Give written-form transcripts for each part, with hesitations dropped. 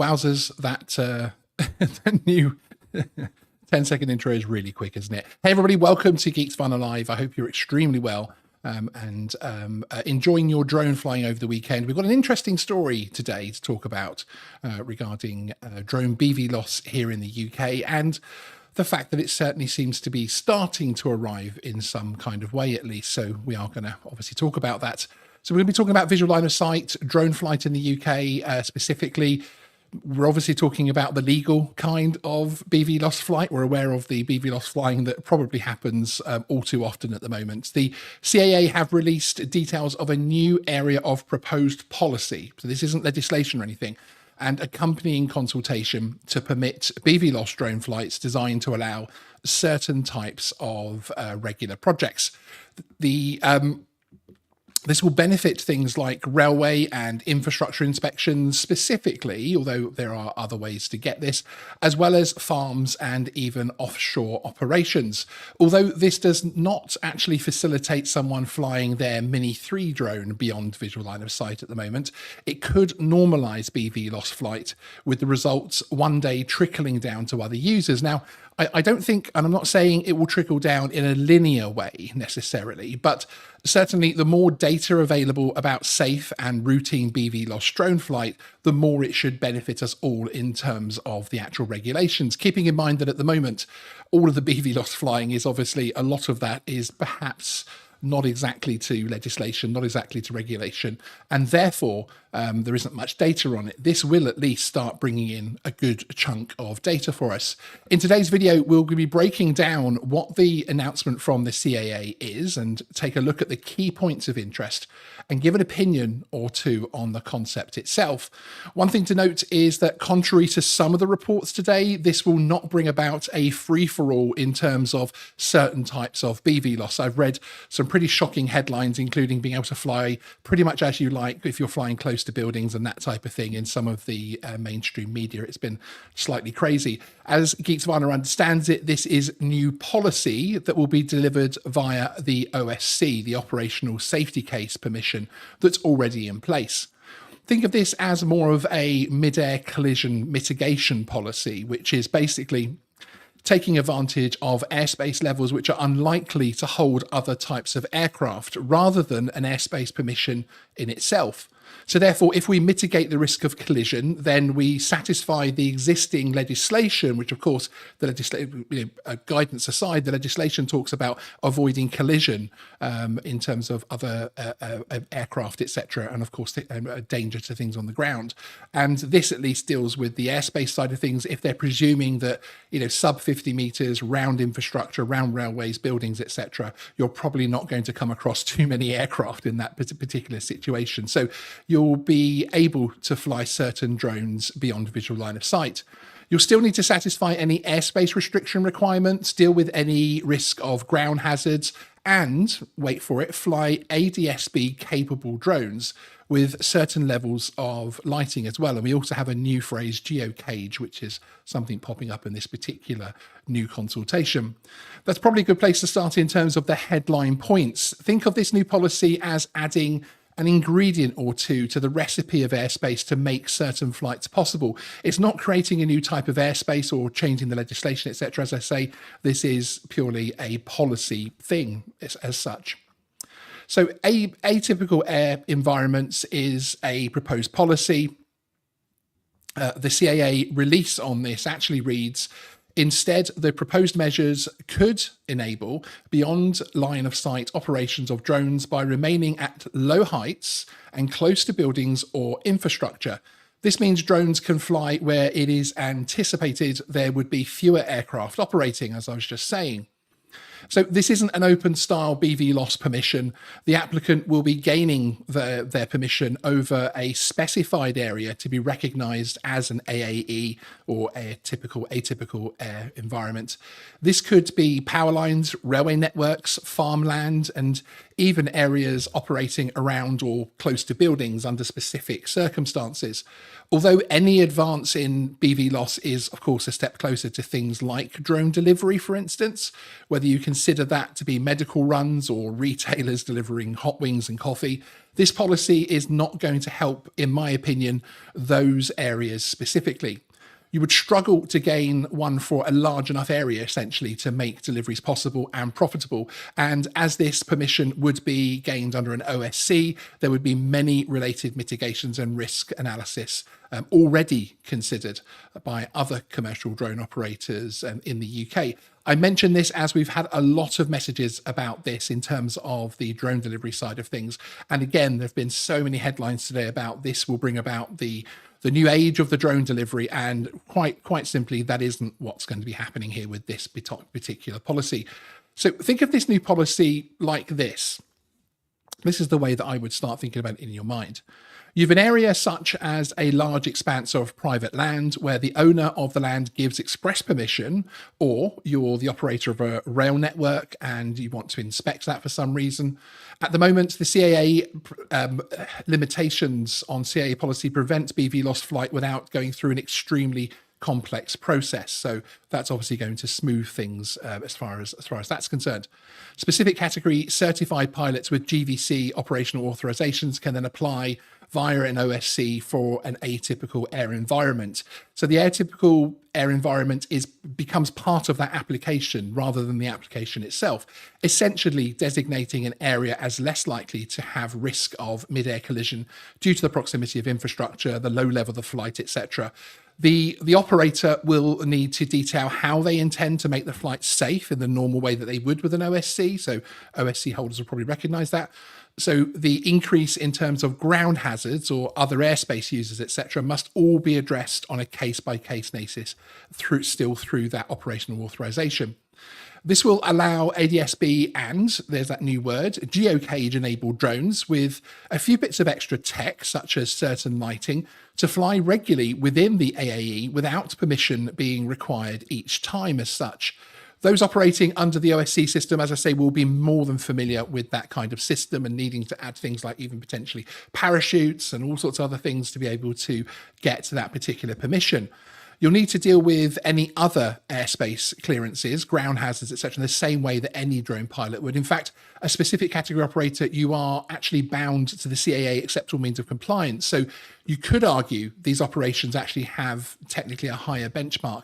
Wowzers, that that new 10-second intro is really quick, isn't it? Hey everybody, welcome to Geeksvana Live. I hope you're extremely well and enjoying your drone flying over the weekend. We've got an interesting story today to talk about regarding drone BVLOS here in the UK, and the fact that it certainly seems to be starting to arrive in some kind of way, at least. So we are going to obviously talk about that. So we're going to be talking about visual line of sight, drone flight in the UK specifically. We're obviously talking about the legal kind of BVLOS flight. We're aware of the BVLOS flying that probably happens all too often at the moment. The CAA have released details of a new area of proposed policy. So this isn't legislation or anything, and accompanying consultation to permit BVLOS drone flights designed to allow certain types of regular projects. This will benefit things like railway and infrastructure inspections specifically, although there are other ways to get this, as well as farms and even offshore operations. Although this does not actually facilitate someone flying their Mini 3 drone beyond visual line of sight at the moment, it could normalise BVLOS flight, with the results one day trickling down to other users. Now, I don't think, and I'm not saying it will trickle down in a linear way necessarily, but certainly the more data available about safe and routine BVLOS drone flight, the more it should benefit us all in terms of the actual regulations. Keeping in mind that at the moment, all of the BVLOS flying is obviously, a lot of that is perhaps not exactly to legislation, not exactly to regulation, and therefore there isn't much data on it. This will at least start bringing in a good chunk of data for us. In today's video, we'll be breaking down what the announcement from the CAA is and take a look at the key points of interest and give an opinion or two on the concept itself. One thing to note is that contrary to some of the reports today, this will not bring about a free-for-all in terms of certain types of BVLOS. I've read some pretty shocking headlines, including being able to fly pretty much as you like if you're flying close to buildings and that type of thing in some of the mainstream media. It's been slightly crazy. As Geeksvana understands it, this is new policy that will be delivered via the OSC, the Operational Safety Case Permission, that's already in place. Think of this as more of a mid-air collision mitigation policy, which is basically taking advantage of airspace levels which are unlikely to hold other types of aircraft rather than an airspace permission in itself. So therefore, if we mitigate the risk of collision, then we satisfy the existing legislation, which of course, the guidance aside, the legislation talks about avoiding collision in terms of other aircraft, etc., and of course, danger to things on the ground. And this at least deals with the airspace side of things. If they're presuming that, sub 50 meters, round infrastructure, round railways, buildings, etc., you're probably not going to come across too many aircraft in that particular situation. So you'll be able to fly certain drones beyond visual line of sight. You'll still need to satisfy any airspace restriction requirements, deal with any risk of ground hazards, and, wait for it, fly ADS-B capable drones with certain levels of lighting as well. And we also have a new phrase, geocage, which is something popping up in this particular new consultation. That's probably a good place to start in terms of the headline points. Think of this new policy as adding an ingredient or two to the recipe of airspace to make certain flights possible. It's not creating a new type of airspace or changing the legislation, etc. As I say, this is purely a policy thing as such. So atypical air environments is a proposed policy. The CAA release on this actually reads, instead, the proposed measures could enable beyond line of sight operations of drones by remaining at low heights and close to buildings or infrastructure. This means drones can fly where it is anticipated there would be fewer aircraft operating, as I was just saying. So this isn't an open style BVLOS permission. The applicant will be gaining their permission over a specified area to be recognised as an AAE or atypical air environment. This could be power lines, railway networks, farmland, and even areas operating around or close to buildings under specific circumstances. Although any advance in BVLOS is, of course, a step closer to things like drone delivery, for instance, whether you can consider that to be medical runs or retailers delivering hot wings and coffee. This policy is not going to help, in my opinion, those areas specifically. You would struggle to gain one for a large enough area, essentially, to make deliveries possible and profitable. And as this permission would be gained under an OSC, there would be many related mitigations and risk analysis already considered by other commercial drone operators in the UK. I mention this as we've had a lot of messages about this in terms of the drone delivery side of things. And again, there have been so many headlines today about this will bring about the new age of the drone delivery, and quite simply, that isn't what's going to be happening here with this particular policy. So think of this new policy like this. This is the way that I would start thinking about it in your mind. You have an area such as a large expanse of private land where the owner of the land gives express permission, or you're the operator of a rail network and you want to inspect that for some reason. At the moment, the CAA limitations on CAA policy prevent BVLOS flight without going through an extremely complex process. So that's obviously going to smooth things as far as that's concerned. Specific category certified pilots with GVC operational authorizations can then apply via an OSC for an atypical air environment. So the atypical air environment becomes part of that application rather than the application itself, essentially designating an area as less likely to have risk of mid-air collision due to the proximity of infrastructure, the low level of the flight, etc. The operator will need to detail how they intend to make the flight safe in the normal way that they would with an OSC. So OSC holders will probably recognize that. So the increase in terms of ground hazards or other airspace users, etc., must all be addressed on a case-by-case basis through that operational authorization. This will allow ADS-B and, there's that new word, geocage-enabled drones with a few bits of extra tech, such as certain lighting, to fly regularly within the AAE without permission being required each time as such. Those operating under the OSC system, as I say, will be more than familiar with that kind of system and needing to add things like even potentially parachutes and all sorts of other things to be able to get to that particular permission. You'll need to deal with any other airspace clearances, ground hazards, etc., in the same way that any drone pilot would. In fact, a specific category operator, you are actually bound to the CAA acceptable means of compliance. So you could argue these operations actually have technically a higher benchmark.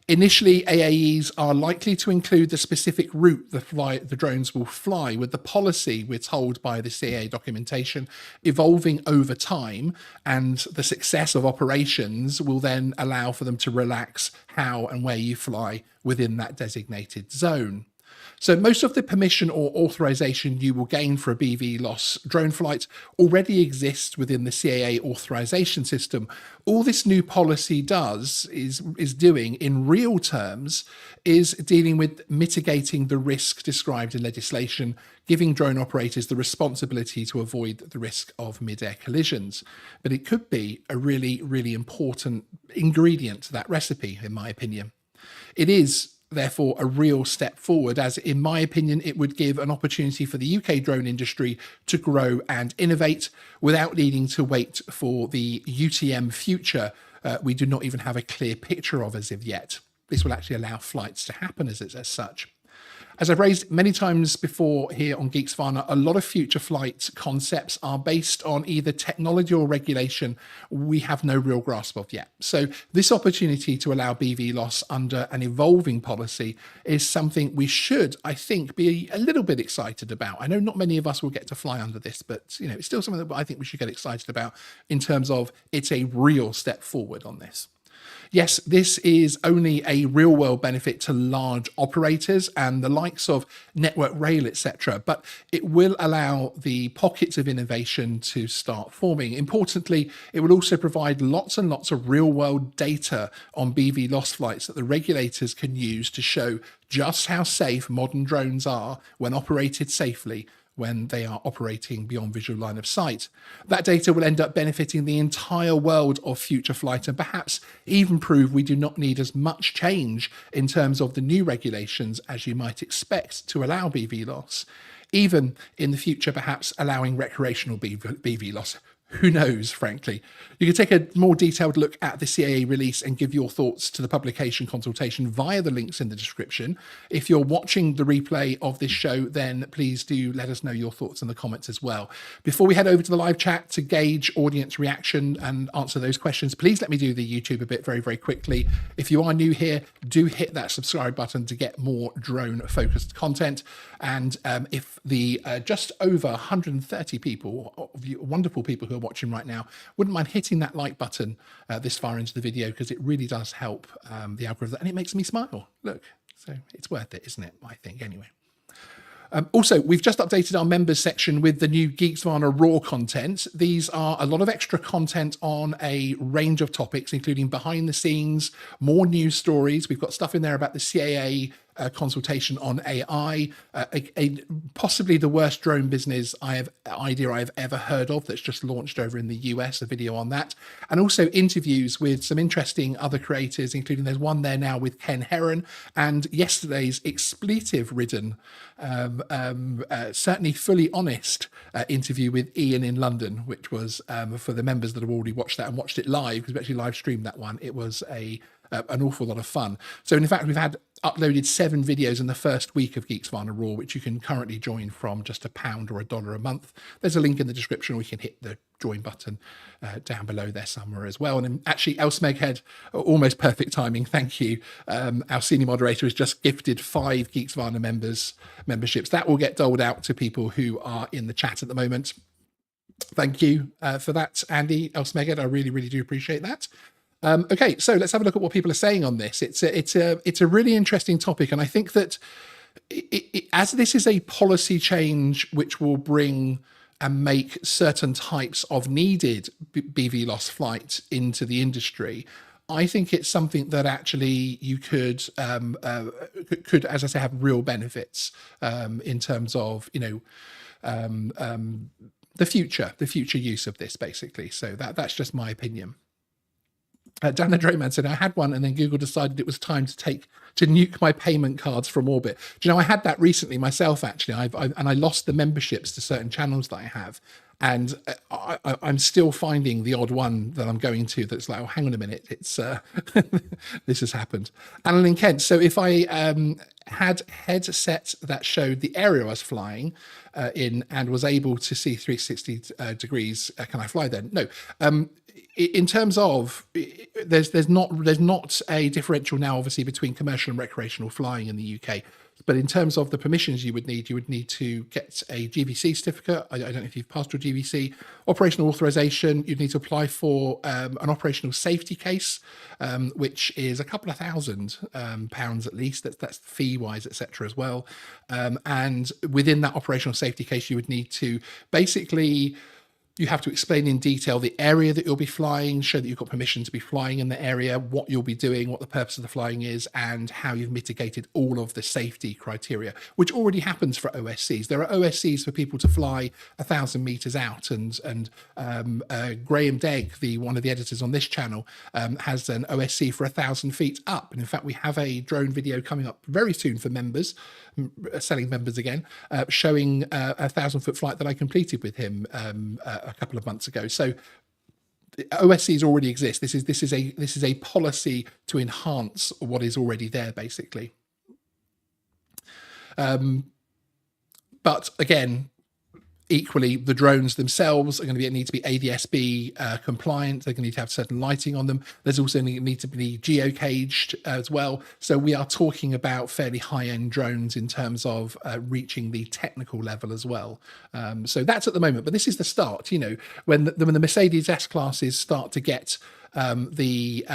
Initially, AAEs are likely to include the specific route the drones will fly, with the policy, we're told by the CAA documentation, evolving over time, and the success of operations will then allow for them to relax how and where you fly within that designated zone. So most of the permission or authorization you will gain for a BVLOS drone flight already exists within the CAA authorization system. All this new policy is doing in real terms is dealing with mitigating the risk described in legislation, giving drone operators the responsibility to avoid the risk of mid-air collisions. But it could be a really, really important ingredient to that recipe, in my opinion. It is therefore a real step forward, as in my opinion it would give an opportunity for the UK drone industry to grow and innovate without needing to wait for the UTM future we do not even have a clear picture of as of yet. This will actually allow flights to happen as such. As I've raised many times before here on Geeksvana, a lot of future flight concepts are based on either technology or regulation we have no real grasp of yet. So this opportunity to allow BVLOS under an evolving policy is something we should, I think, be a little bit excited about. I know not many of us will get to fly under this, but it's still something that I think we should get excited about in terms of it's a real step forward on this. Yes, this is only a real-world benefit to large operators and the likes of Network Rail, etc., but it will allow the pockets of innovation to start forming. Importantly, it will also provide lots and lots of real-world data on BVLOS flights that the regulators can use to show just how safe modern drones are when operated safely, when they are operating beyond visual line of sight. That data will end up benefiting the entire world of future flight and perhaps even prove we do not need as much change in terms of the new regulations as you might expect to allow BVLOS. Even in the future, perhaps allowing recreational BVLOS. Who knows, frankly. You can take a more detailed look at the CAA release and give your thoughts to the publication consultation via the links in the description. If you're watching the replay of this show, then please do let us know your thoughts in the comments as well. Before we head over to the live chat to gauge audience reaction and answer those questions, please let me do the YouTube a bit very, very quickly. If you are new here, do hit that subscribe button to get more drone-focused content. And if the just over 130 people, wonderful people who are watching right now, wouldn't mind hitting that like button this far into the video, because it really does help the algorithm, and it makes me smile. Look, so it's worth it, isn't it? I think, anyway. Also, we've just updated our members section with the new Geeksvana Raw content. These are a lot of extra content on a range of topics, including behind the scenes, more news stories. We've got stuff in there about the CAA consultation on AI, possibly the worst drone business idea I've ever heard of, that's just launched over in the US, a video on that, and also interviews with some interesting other creators, including there's one there now with Ken Heron, and yesterday's expletive-ridden, certainly fully honest interview with Ian in London, which was, for the members that have already watched that and watched it live, because we actually live streamed that one, it was an awful lot of fun. So in fact, we've had uploaded 7 videos in the first week of Geeksvana Raw, which you can currently join from just £1 or $1 a month. There's a link in the description, or you can hit the join button down below there somewhere as well. And actually, Elsmeghead, almost perfect timing, thank you. Our senior moderator has just gifted 5 Geeksvana memberships. That will get doled out to people who are in the chat at the moment. Thank you for that, Andy, Elsmeghead. I really, really do appreciate that. Okay, so let's have a look at what people are saying on this. It's a really interesting topic, and I think that as this is a policy change which will bring and make certain types of needed BVLOS flight into the industry, I think it's something that actually you could, as I say, have real benefits in terms of, you know, the future use of this, basically. So that's just my opinion. Dana Drayman said, I had one and then Google decided it was time to nuke my payment cards from orbit. Do you know, I had that recently myself, actually. And I lost the memberships to certain channels that I have. And I'm still finding the odd one that I'm going to that's like, oh, hang on a minute, it's this has happened. Annalyn Kent, so if I had headset that showed the area I was flying in and was able to see 360 degrees, can I fly then? No. In terms of, there's not a differential now, obviously, between commercial and recreational flying in the UK. But in terms of the permissions you would need to get a GVC certificate. I don't know if you've passed your GVC. Operational authorization, you'd need to apply for an operational safety case, which is a couple of £1,000 at least. That's fee-wise, etc. as well. And within that operational safety case, you would need to basically, you have to explain in detail the area that you'll be flying, show that you've got permission to be flying in the area, what you'll be doing, what the purpose of the flying is, and how you've mitigated all of the safety criteria, which already happens for OSCs. There are OSCs for people to fly 1,000 meters out, and Graham Degg, one of the editors on this channel, has an OSC for 1,000 feet up. And in fact, we have a drone video coming up very soon for members, selling members again, showing a 1,000-foot flight that I completed with him a couple of months ago. So OSCs already exist. This is a policy to enhance what is already there, basically. But again, equally, the drones themselves are going to need to be ADS-B compliant. They're going to need to have certain lighting on them. There's also need to be geocaged as well. So we are talking about fairly high-end drones in terms of reaching the technical level as well. So that's at the moment, but this is the start. You know, when the Mercedes S-classes start to get the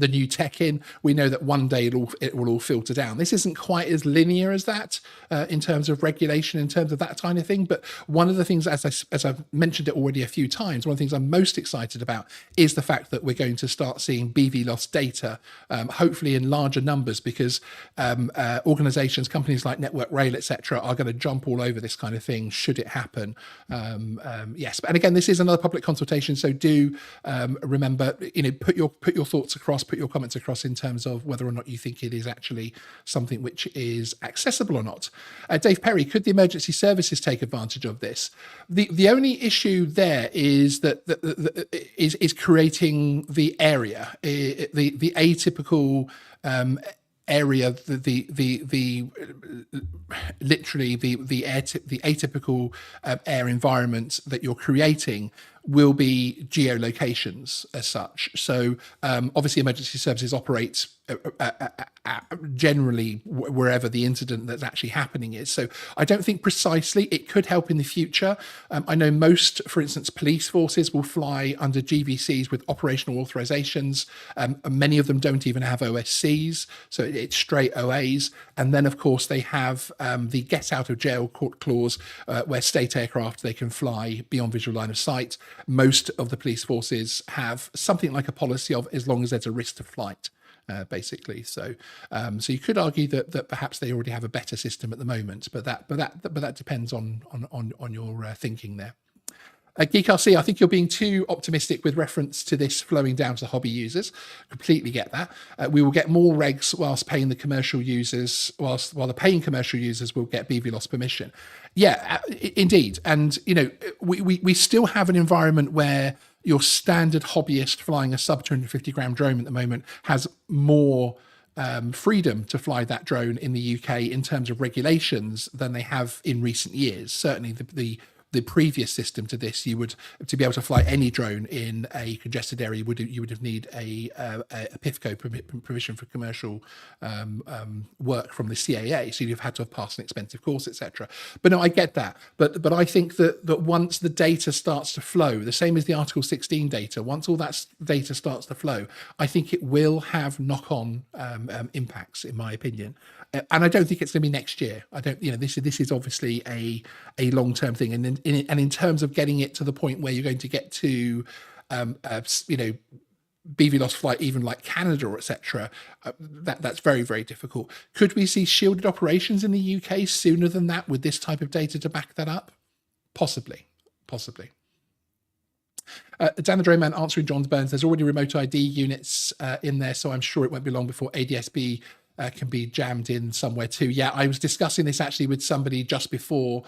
new tech in, we know that one day it will all filter down. This isn't quite as linear as that in terms of regulation, in terms of that kind of thing. But one of the things, as I've mentioned it already a few times, one of the things I'm most excited about is the fact that we're going to start seeing BVLOS data, hopefully in larger numbers, because organizations, companies like Network Rail, etc., are going to jump all over this kind of thing should it happen. Yes, and again, this is another public consultation, so do remember, you know, put put your thoughts across, put your comments across in terms of whether or not you think it is actually something which is accessible or not. Dave Perry, could the emergency services take advantage of this? The only issue there is that is creating the area, the atypical area, literally the atypical air environment that you're creating will be geolocations as such. So obviously emergency services operate generally wherever the incident that's actually happening is. So I don't think precisely it could help in the future. I know most, for instance, police forces will fly under GVCs with operational authorizations. Many of them don't even have OSCs, so it's straight OAs. And then, of course, they have the get out of jail clause where state aircraft, they can fly beyond visual line of sight. Most of the police forces have something like a policy of as long as there's a risk to flight. Basically, so you could argue that perhaps they already have a better system at the moment, but that depends on your thinking there. Geek RC, I think you're being too optimistic with reference to this flowing down to hobby users. Completely get that. We will get more regs whilst paying the commercial users, while the paying commercial users will get BVLOS permission. Yeah, indeed. And we still have an environment where your standard hobbyist flying a sub 250 gram drone at the moment has more freedom to fly that drone in the UK in terms of regulations than they have in recent years. Certainly the previous system to this, you would, to be able to fly any drone in a congested area, you would have need a PIFCO permission for commercial work from the CAA. So you'd have had to have passed an expensive course, etc. But no, I get that. But I think that once the data starts to flow, the same as the Article 16 data, once all that data starts to flow, I think it will have knock-on impacts, in my opinion. And I don't think it's going to be next year. I don't, this is obviously a long-term thing. And in terms of getting it to the point where you're going to get to, BVLOS flight, even like Canada or etc., that's very, very difficult. Could we see shielded operations in the UK sooner than that with this type of data to back that up? Possibly. Dan the Drone Man answering John's Burns. There's already remote ID units in there, so I'm sure it won't be long before ADSB can be jammed in somewhere too. Yeah, I was discussing this actually with somebody just before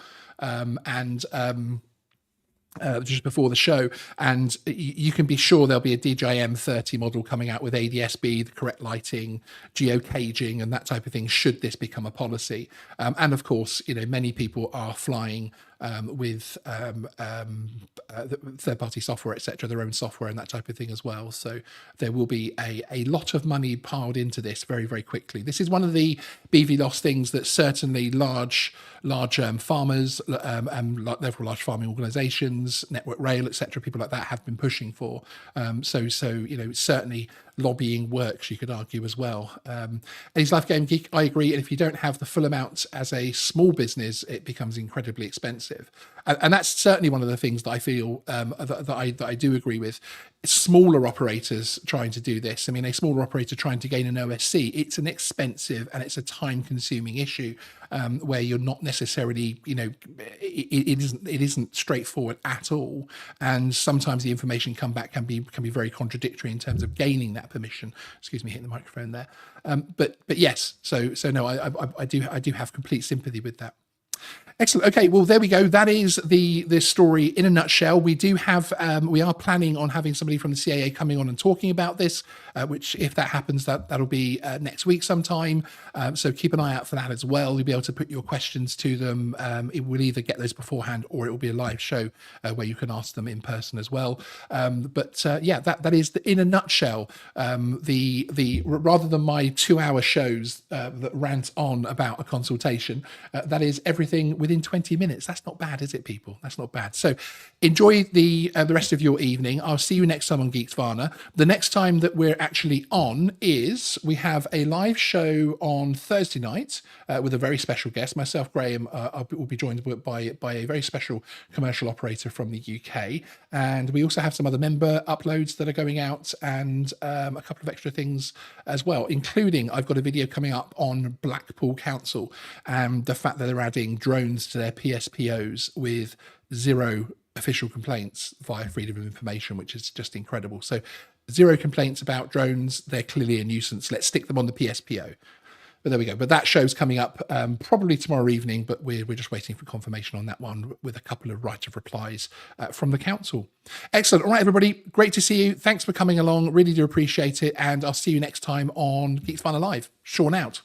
just before the show, and you can be sure there'll be a DJI M30 model coming out with ADSB, the correct lighting, geocaching, and that type of thing, should this become a policy. And of course, many people are flying with third-party software, etc., their own software and that type of thing as well. So there will be a lot of money piled into this very, very quickly. This is one of the BVLOS things that certainly large farmers and large farming organizations, Network Rail, etc., people like that have been pushing for. So certainly lobbying works, you could argue as well. A's Life Game Geek, I agree. And if you don't have the full amount as a small business, it becomes incredibly expensive. And that's certainly one of the things that I feel that I do agree with. Smaller operators trying to do this. I mean, a smaller operator trying to gain an OSC, it's an expensive and it's a time-consuming issue where you're not necessarily, it isn't straightforward at all. And sometimes the information come back can be very contradictory in terms of gaining that permission. Excuse me, hitting the microphone there. But yes, so no, I do have complete sympathy with that. Excellent. Okay, well, there we go. That is the story in a nutshell. We do have, we are planning on having somebody from the CAA coming on and talking about this, which if that happens, that'll be next week sometime. So keep an eye out for that as well. You'll be able to put your questions to them. It will either get those beforehand or it will be a live show where you can ask them in person as well. Yeah, that is in a nutshell, the rather than my 2-hour shows that rant on about a consultation, that is everything within 20 minutes. That's not bad, is it, people? That's not bad. So enjoy the rest of your evening. I'll see you next time on Geeksvana. The next time that we're actually on is we have a live show on Thursday night with a very special guest. Myself, Graham, will be joined by a very special commercial operator from the UK. And we also have some other member uploads that are going out and a couple of extra things as well, including I've got a video coming up on Blackpool Council and the fact that they're adding drones to their PSPOs with 0 official complaints via freedom of information, which is just incredible. So Zero complaints about drones. They're clearly a nuisance. Let's stick them on the PSPO. But there we go. But that show's coming up probably tomorrow evening, but we're just waiting for confirmation on that one with a couple of right of replies from the council. Excellent. All right, everybody. Great to see you. Thanks for coming along. Really do appreciate it. And I'll see you next time on Geeksvana Live. Sean out.